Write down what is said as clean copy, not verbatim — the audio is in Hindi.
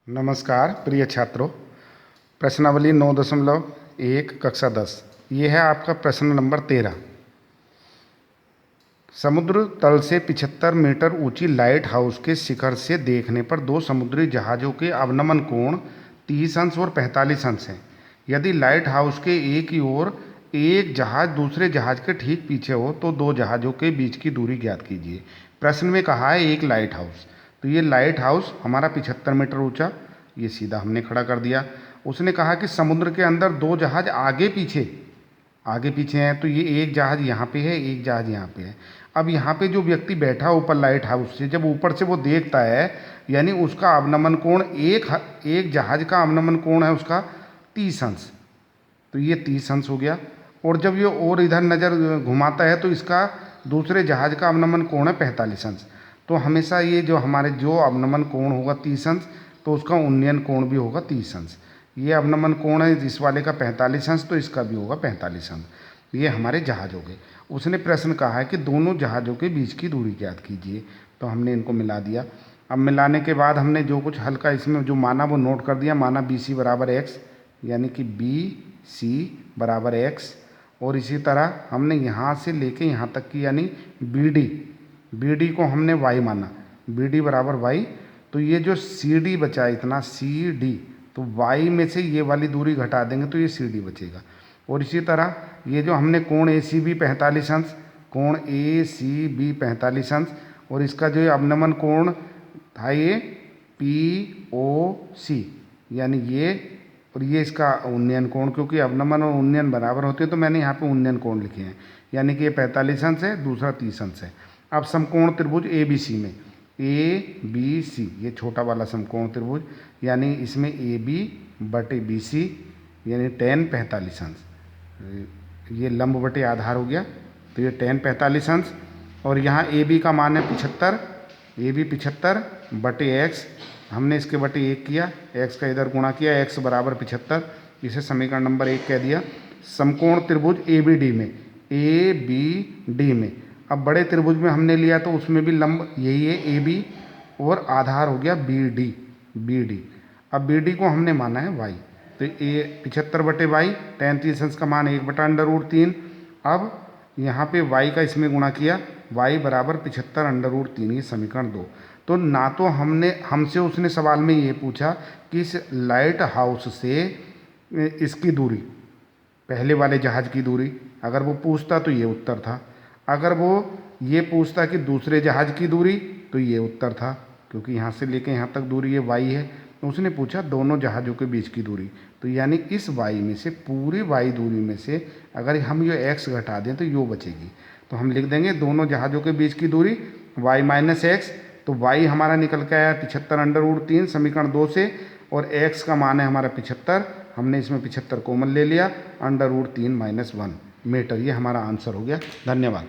नमस्कार प्रिय छात्रों। प्रश्नावली 9.1 कक्षा 10 ये है आपका प्रश्न नंबर 13। समुद्र तल से 75 मीटर ऊंची लाइट हाउस के शिखर से देखने पर दो समुद्री जहाज़ों के अवनमन कोण 30 अंश और 45 अंश हैं। यदि लाइट हाउस के एक की ओर एक जहाज़ दूसरे जहाज़ के ठीक पीछे हो तो दो जहाज़ों के बीच की दूरी ज्ञात कीजिए। प्रश्न में कहा है एक लाइट हाउस, तो ये लाइट हाउस हमारा 75 मीटर ऊंचा, ये सीधा हमने खड़ा कर दिया। उसने कहा कि समुद्र के अंदर दो जहाज़ आगे पीछे हैं, तो ये एक जहाज़ यहाँ पे है, एक जहाज़ यहाँ पे है। अब यहाँ पे जो व्यक्ति बैठा ऊपर लाइट हाउस से, जब ऊपर से वो देखता है, यानी उसका अवनमन कोण एक जहाज़ का अवनमन कोण है उसका 30 अंश, तो ये 30 अंश हो गया। और जब ये और इधर नज़र घुमाता है तो इसका दूसरे जहाज़ का अवनमन कोण है 45 अंश। तो हमेशा ये जो हमारे जो अवनमन कोण होगा 30 अंश, तो उसका उन्नयन कोण भी होगा 30 अंश। ये अवनमन कोण है इस वाले का 45 अंश, तो इसका भी होगा 45 अंश। ये हमारे जहाज़ हो गए। उसने प्रश्न कहा है कि दोनों जहाज़ों के बीच की दूरी ज्ञात कीजिए, तो हमने इनको मिला दिया। अब मिलाने के बाद हमने जो कुछ हल्का इसमें जो माना वो नोट कर दिया। माना BC बराबर x, यानी कि BC बराबर x। और इसी तरह हमने यहाँ से लेके यहाँ तक की यानी BD को हमने y माना, BD बराबर y। तो ये जो CD बचा इतना CD, तो y में से ये वाली दूरी घटा देंगे तो ये CD बचेगा। और इसी तरह ये जो हमने कोण ACB 45 अंश, कोण ACB 45 अंश, और इसका जो अवनमन कोण था ये POC, यानी ये, और ये इसका उन्नयन कोण, क्योंकि अवनमन और उन्नयन बराबर होते हैं तो मैंने यहाँ पे उन्नयन कोण लिखे हैं, यानी कि ये 45 अंश है, दूसरा 30 अंश है। अब समकोण त्रिभुज ABC में ABC, ये छोटा वाला समकोण त्रिभुज, यानी इसमें AB बटे BC यानी tan 45 अंश, ये लंब बटे आधार हो गया, तो ये tan 45 अंश। और यहाँ AB का मान है 75, AB 75 बटे x, हमने इसके बटे 1 किया, x का इधर गुणा किया, x बराबर 75, इसे समीकरण नंबर 1 कह दिया। समकोण त्रिभुज ABD में अब बड़े त्रिभुज में हमने लिया तो उसमें भी लंब यही है AB, और आधार हो गया BD। अब BD को हमने माना है y, तो ये 75 बटे y, tan 30 अंश का मान 1/√3। अब यहाँ पे y का इसमें गुणा किया, y बराबर 75/√3, ये समीकरण 2। तो ना तो हमसे उसने सवाल में ये पूछा कि इस लाइट हाउस से इसकी दूरी, पहले वाले जहाज़ की दूरी, अगर वो पूछता तो ये उत्तर था। अगर वो ये पूछता कि दूसरे जहाज़ की दूरी, तो ये उत्तर था, क्योंकि यहाँ से लेके यहाँ तक दूरी ये y है। तो उसने पूछा दोनों जहाज़ों के बीच की दूरी, तो यानी इस y में से, पूरी y दूरी में से अगर हम ये x घटा दें तो यो बचेगी। तो हम लिख देंगे दोनों जहाज़ों के बीच की दूरी y माइनस x, तो y हमारा निकल के आया 75/√3 समीकरण 2 से, और x का मान है हमारा 75, हमने इसमें 75 कॉमन ले लिया, √3 - 1 मीटर, ये हमारा आंसर हो गया। धन्यवाद।